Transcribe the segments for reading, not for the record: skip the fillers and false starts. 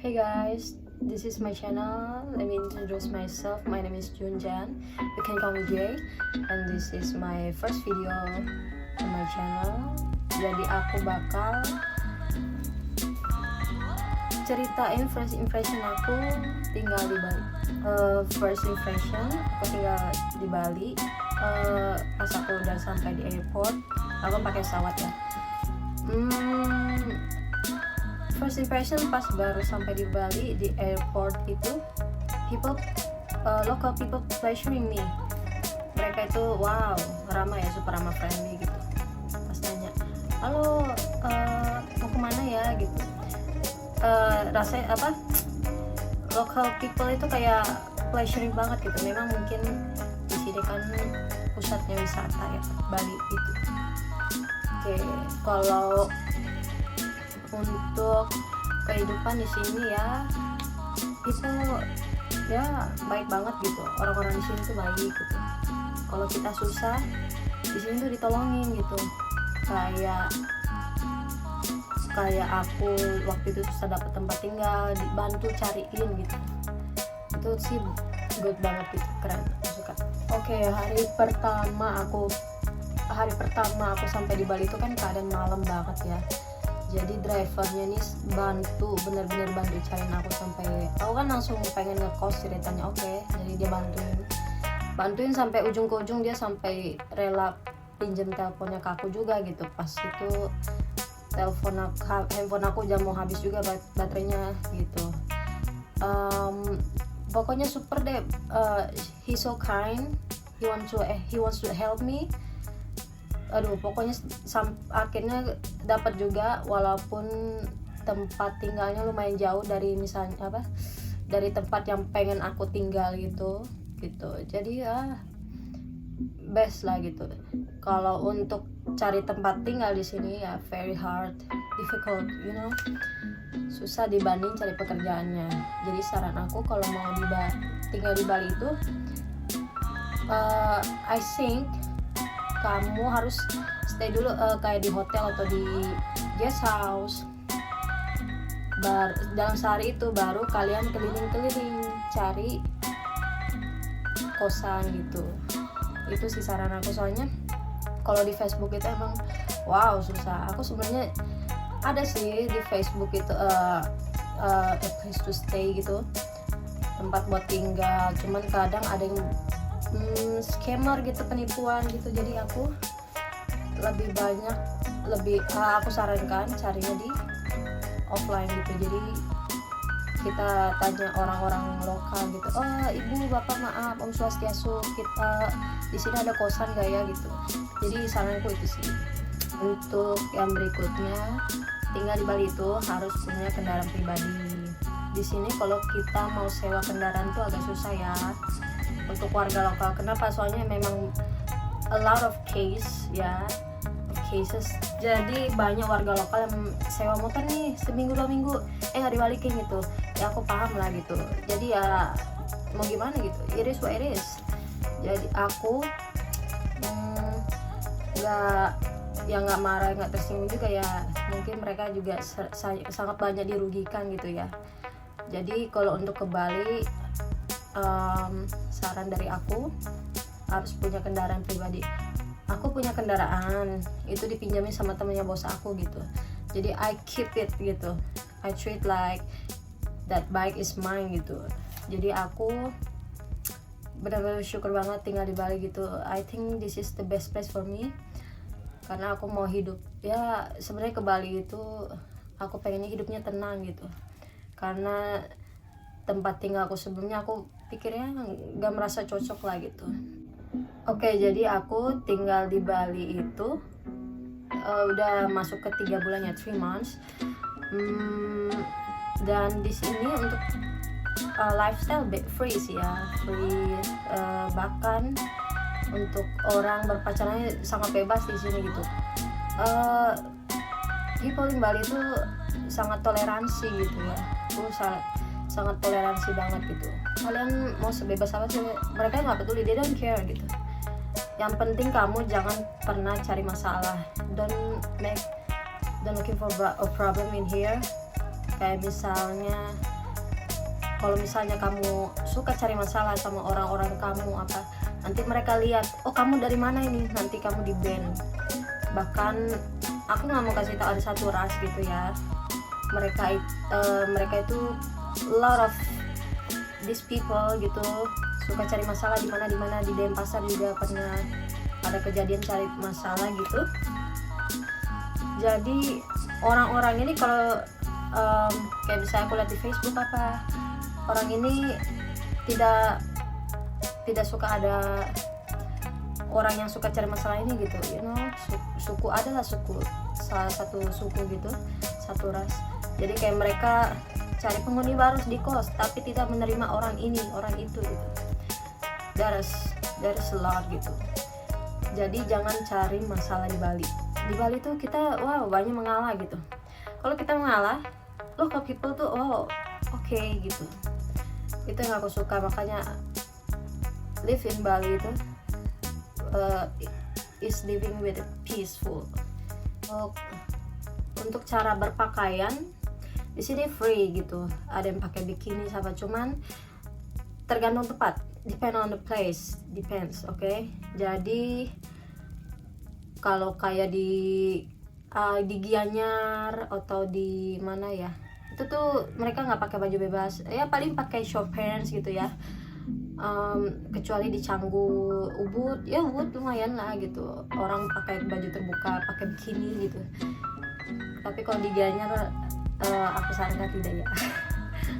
Hey guys, this is my channel. Let me introduce myself. My name is Junjan. You can call me Jay. And this is my first video on my channel. Jadi aku bakal ceritain first impression aku tinggal di Bali. First impression aku tinggal di Bali. Pas aku udah sampai di airport, aku pakai pesawat ya. First impression pas baru sampai di Bali di airport itu local people pleasuring me. Mereka itu wow, ramah ya, super ramah, friendly gitu. Pas nanya, halo, mau kemana ya gitu. Rasanya apa? Local people itu kayak pleasuring banget gitu. Memang mungkin di sini kan pusatnya wisata ya, Bali itu. Oke, kalau untuk kehidupan di sini ya itu ya baik banget gitu, orang-orang di sini tuh baik gitu. Kalau kita susah di sini tuh ditolongin gitu, kayak aku waktu itu susah dapet tempat tinggal dibantu cariin gitu. Itu sih good banget gitu, keren, suka. Oke, hari pertama aku sampai di Bali itu kan keadaan malam banget ya. Jadi drivernya nih bener-bener bantu cariin aku sampai, aku kan langsung pengen ngekos ceritanya. Oke, jadi dia bantuin sampai ujung ke ujung, dia sampai rela pinjem teleponnya ke aku juga gitu. Pas itu handphone aku udah mau habis juga baterainya gitu. Pokoknya super deh. He's so kind, he wants to help me. Aduh, pokoknya akhirnya dapat juga, walaupun tempat tinggalnya lumayan jauh dari dari tempat yang pengen aku tinggal gitu. Jadi ya best lah gitu. Kalau untuk cari tempat tinggal di sini ya very hard, difficult, susah dibanding cari pekerjaannya. Jadi saran aku kalau mau tinggal di Bali itu, I think kamu harus stay dulu kayak di hotel atau di guest house. Dalam sehari itu baru kalian keliling-keliling cari kosan gitu. Itu sih saran aku, soalnya kalau di Facebook itu emang wow susah. Aku sebenarnya ada sih di Facebook itu a place to stay gitu, tempat buat tinggal. Cuman kadang ada yang scammer gitu, penipuan gitu. Jadi aku aku sarankan carinya di offline gitu. Jadi kita tanya orang-orang lokal gitu, oh ibu bapak maaf, om swastiastu, kita di sini ada kosan gak ya gitu. Jadi saranku itu sih. Untuk yang berikutnya, tinggal di Bali itu harus punya kendaraan pribadi. Di sini kalau kita mau sewa kendaraan tuh agak susah ya untuk warga lokal. Kenapa? Soalnya memang a lot of cases. Jadi banyak warga lokal yang sewa motor nih seminggu 2 minggu nggak dibalikin gitu. Ya aku paham lah gitu. Jadi ya mau gimana gitu, it is what it is. Jadi aku nggak marah, nggak tersinggung juga ya. Mungkin mereka juga sangat banyak dirugikan gitu ya. Jadi kalau untuk ke Bali, saran dari aku harus punya kendaraan pribadi. Aku punya kendaraan itu dipinjamin sama temennya bos aku gitu. Jadi I keep it gitu, I treat like that bike is mine gitu. Jadi aku benar-benar bersyukur banget tinggal di Bali gitu. I think this is the best place for me, karena aku mau hidup ya. Sebenarnya ke Bali itu aku pengennya hidupnya tenang gitu, karena tempat tinggal aku sebelumnya aku pikirnya nggak merasa cocok lah gitu. Oke, jadi aku tinggal di Bali itu udah masuk ke 3 bulan ya, 3 months. Dan di sini untuk lifestyle free sih ya, free. Bahkan untuk orang berpacaran sangat bebas di sini gitu. People in Bali itu sangat toleransi gitu ya. Aku sangat toleransi banget gitu. Kalian mau sebebas apa sih, mereka nggak peduli, they don't care gitu. Yang penting kamu jangan pernah cari masalah. Don't looking for a problem in here. Kayak misalnya kalau misalnya kamu suka cari masalah sama orang-orang kamu apa, nanti mereka lihat, oh kamu dari mana ini, nanti kamu di ban. Bahkan aku nggak mau kasih tahu ada satu ras gitu ya, mereka itu a lot of these people gitu suka cari masalah di mana di Denpasar juga pernah ada kejadian cari masalah gitu. Jadi orang-orang ini kalau kayak bisa aku lihat di Facebook apa, orang ini tidak suka ada orang yang suka cari masalah ini gitu, you know. Suku adalah salah satu suku gitu, satu ras. Jadi kayak mereka cari penghuni baru di kos tapi tidak menerima orang ini orang itu gitu. There's a lot gitu. Jadi jangan cari masalah di Bali. Di Bali tuh kita banyak mengalah gitu. Kalau kita mengalah, local people tuh oke gitu. Itu yang aku suka, makanya live in Bali itu is living with peaceful. Untuk cara berpakaian di sini free gitu. Ada yang pakai bikini sama, cuman tergantung tempat. Depend on the place, depends, okay? Jadi kalau kayak di Gianyar atau di mana ya, itu tuh mereka nggak pakai baju bebas, ya paling pakai short pants gitu ya. Kecuali di Canggu, Ubud lumayan lah gitu, orang pakai baju terbuka, pakai bikini gitu. Tapi kalau di Gianyar aku sarankan tidak ya.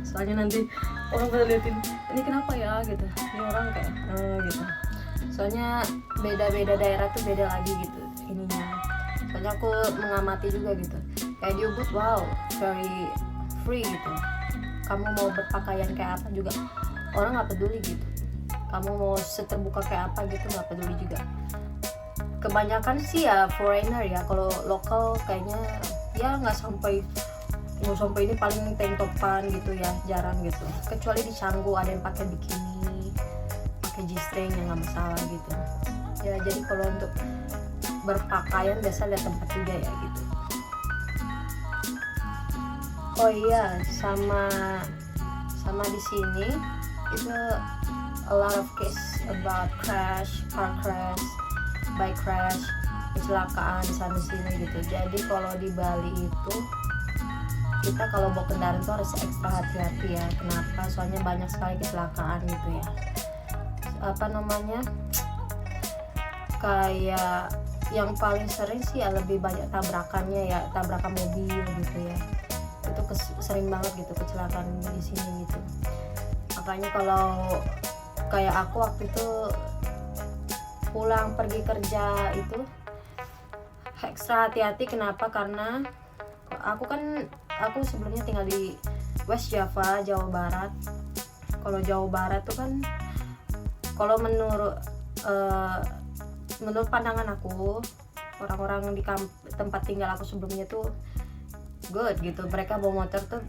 Soalnya nanti orang pada liatin, ini kenapa ya gitu, ini orang kayak gitu. Soalnya beda-beda daerah tuh beda lagi gitu ininya. Soalnya aku mengamati juga gitu, kayak di Ubud very free gitu. Kamu mau berpakaian kayak apa juga orang nggak peduli gitu. Kamu mau seterbuka kayak apa gitu nggak peduli juga. Kebanyakan sih ya foreigner ya. Kalau lokal kayaknya ya nggak sampai ini paling tank topan gitu ya, jarang gitu. Kecuali di Canggu ada yang pakai bikini, pakai G-string yang nggak masalah gitu ya. Jadi kalau untuk berpakaian biasa lihat tempat juga ya gitu. Oh iya, sama di sini itu a lot of case about car crash, bike crash, kecelakaan di sana sini gitu. Jadi kalau di Bali itu kita kalau bawa kendaraan tuh harus ekstra hati-hati ya. Kenapa? Soalnya banyak sekali kecelakaan gitu ya. Kayak yang paling sering sih ya lebih banyak tabrakannya ya, tabrakan mobil gitu ya. Itu sering banget gitu kecelakaan di sini gitu. Makanya kalau kayak aku waktu itu pulang pergi kerja itu ekstra hati-hati. Kenapa? Karena aku sebelumnya tinggal di West Java, Jawa Barat. Kalau Jawa Barat tuh kan, kalau menurut pandangan aku, orang-orang di tempat tinggal aku sebelumnya tuh good gitu. Mereka bawa motor tuh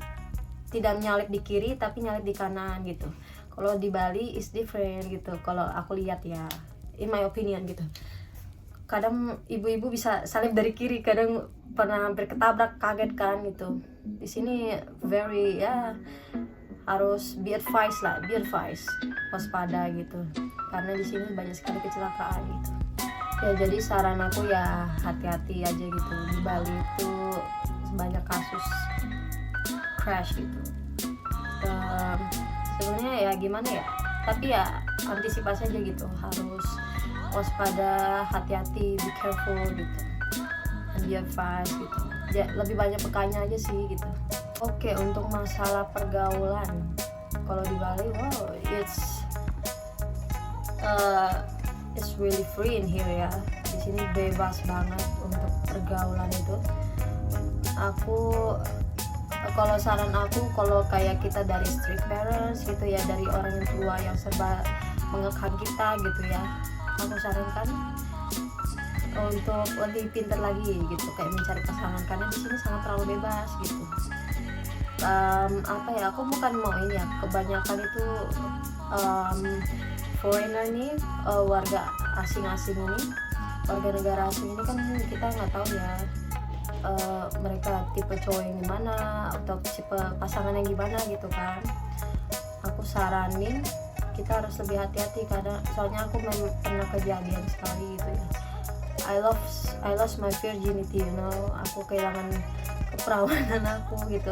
tidak nyalip di kiri tapi nyalip di kanan gitu. Kalau di Bali is different gitu. Kalau aku lihat ya, in my opinion gitu. Kadang ibu-ibu bisa salip dari kiri, kadang pernah hampir ketabrak, kaget kan gitu. Di sini very ya harus be advised, waspada gitu. Karena di sini banyak sekali kecelakaan gitu. Ya jadi saran aku ya hati-hati aja gitu. Di Bali itu banyak kasus crash gitu. Sebenarnya ya gimana ya, tapi ya antisipasi aja gitu, harus waspada, hati-hati, be careful gitu, and be advised gitu. Ya, lebih banyak pekannya aja sih gitu. Oke, untuk masalah pergaulan, kalau di Bali, it's really free in here ya. Di sini bebas banget untuk pergaulan itu. Kalau saran aku, kalau kayak kita dari strict parents gitu ya, dari orang yang tua yang serba mengekang kita gitu ya, aku sarankan untuk lebih pintar lagi gitu, kayak mencari pasangan, karena di sini sangat terlalu bebas gitu. Aku bukan mau ini ya, kebanyakan itu foreigner nih, warga asing-asing ini, warga negara asing ini kan kita nggak tahu ya mereka tipe cowok yang gimana atau tipe pasangan yang gimana gitu kan. Aku saranin kita harus lebih hati-hati karena soalnya aku pernah kejadian sekali gitu ya. I lost my virginity, aku kehilangan keperawanan aku gitu.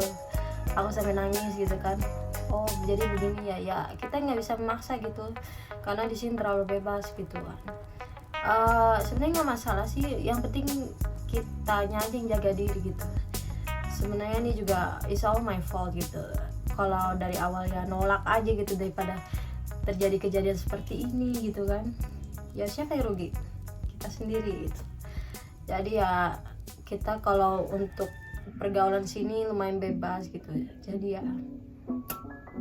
Aku sampai nangis gitu kan. Oh jadi begini ya kita nggak bisa memaksa gitu karena di sini terlalu bebas gitu kan. Sebenarnya nggak masalah sih, yang penting kitanya aja yang jaga diri gitu. Sebenarnya ini juga it's all my fault gitu. Kalau dari awal ya nolak aja gitu daripada terjadi kejadian seperti ini gitu kan. Ya siapa yang rugi? Kita sendiri gitu. Jadi ya kita kalau untuk pergaulan sini lumayan bebas gitu. Jadi ya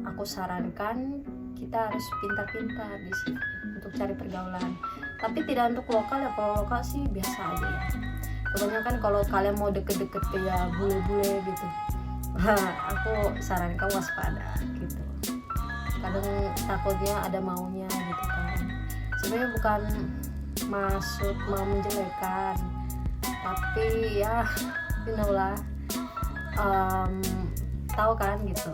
aku sarankan kita harus pintar-pintar di sini untuk cari pergaulan. Tapi tidak untuk lokal ya, kalau lokal sih biasa aja ya. Kebanyakan kalau kalian mau deket-deket kayak bule-bule gitu, aku sarankan waspada gitu. Kadang takutnya ada maunya gitu kan. Sebenarnya bukan maksud mau menjelekan, tapi ya you know lah, tahu kan gitu.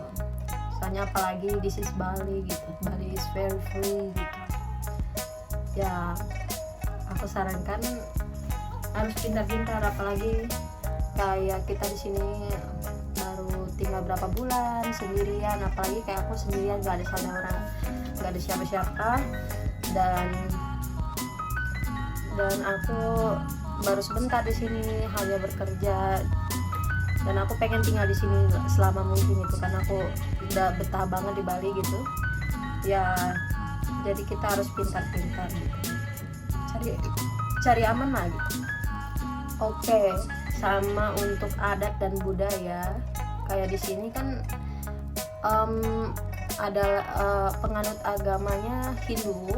Soalnya apalagi this is Bali gitu, Bali is very free gitu. Ya aku sarankan harus pintar-pintar, apalagi kayak kita di sini baru tinggal berapa bulan sendirian, apalagi kayak aku sendirian, gak ada siapa-siapa, dan aku baru sebentar di sini hanya bekerja, dan aku pengen tinggal di sini selama mungkin itu karena aku udah betah banget di Bali gitu ya. Jadi kita harus pintar-pintar gitu, cari aman lah gitu. Oke, sama untuk adat dan budaya, kayak di sini kan ada penganut agamanya Hindu.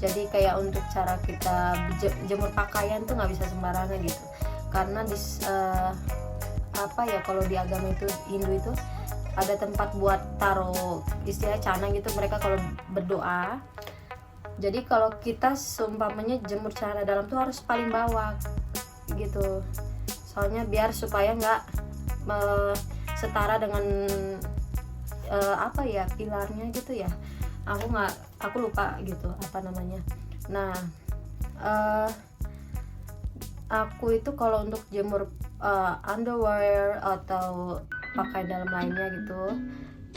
Jadi kayak untuk cara kita jemur pakaian tuh nggak bisa sembarangan gitu, karena kalau di agama itu Hindu itu ada tempat buat taruh istilah canang gitu mereka kalau berdoa. Jadi kalau kita seumpamanya jemur celana dalam tuh harus paling bawah gitu, soalnya biar supaya nggak setara dengan pilarnya gitu ya. Aku lupa gitu apa namanya. Nah aku itu kalau untuk jemur underwear atau pakai dalam lainnya gitu,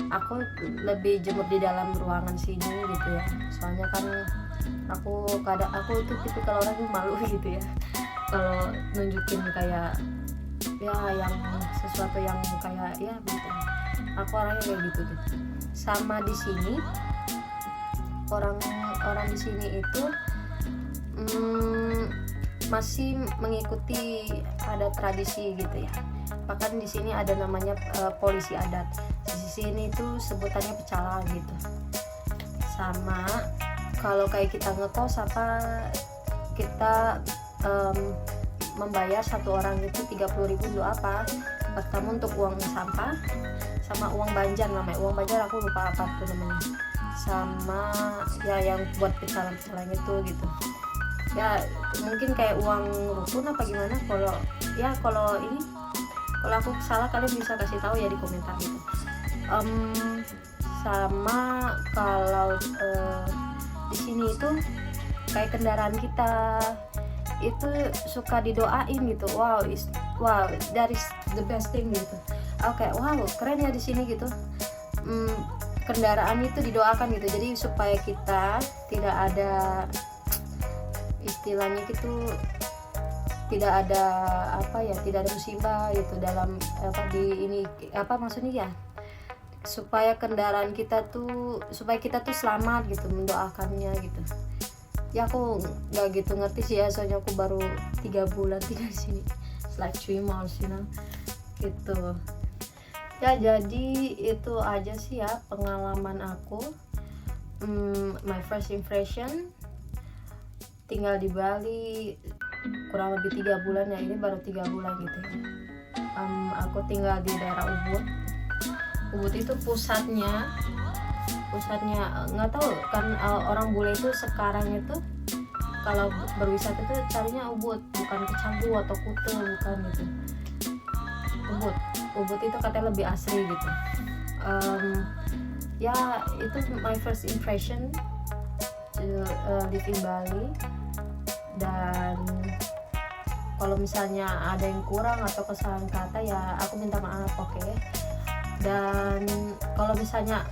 aku lebih jemur di dalam ruangan sini gitu ya. Soalnya kan aku itu tipikal orang yang malu gitu ya kalau nunjukin kayak ya yang sesuatu yang kayak ya gitu. Aku orangnya kayak gitu. Sama di sini orang di sini itu masih mengikuti adat tradisi gitu ya. Bahkan di sini ada namanya polisi adat. Di sini itu sebutannya pecalang gitu. Sama kalau kayak kita ngekos kita membayar satu orang itu 30.000 untuk apa? Pertama untuk uang sampah sama uang banjar, namanya uang banjar aku lupa apa tuh namanya, sama ya yang buat pecalang itu gitu ya. Mungkin kayak uang rukun apa gimana, kalau aku salah kalian bisa kasih tahu ya di komentar gitu. Sama kalau di sini itu kayak kendaraan kita itu suka didoain gitu. Wow, that is the best thing gitu. Oke, wow, keren ya di sini gitu. Kendaraan itu didoakan gitu. Jadi supaya kita tidak ada istilahnya gitu, tidak ada musibah gitu dalam maksudnya ya, supaya kendaraan kita tuh selamat gitu, mendoakannya gitu. Ya aku nggak gitu ngerti sih ya, soalnya aku baru 3 bulan tinggal di sini, it's like 3 months gitu ya. Jadi itu aja sih ya pengalaman aku, my first impression tinggal di Bali kurang lebih 3 bulan ya, ini baru 3 bulan gitu ya. Aku tinggal di daerah Ubud itu pusatnya nggak tahu kan, orang bule itu sekarang itu kalau berwisata itu carinya Ubud, bukan ke Canggu atau Kuta, bukan gitu. Ubud itu katanya lebih asri gitu. Ya itu my first impression to live in Bali. Dan kalau misalnya ada yang kurang atau kesalahan kata ya aku minta maaf, oke? Dan kalau misalnya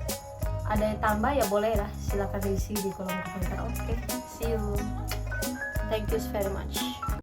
ada yang tambah ya boleh lah, silakan diisi di kolom komentar. Oke, see you, thank you very much.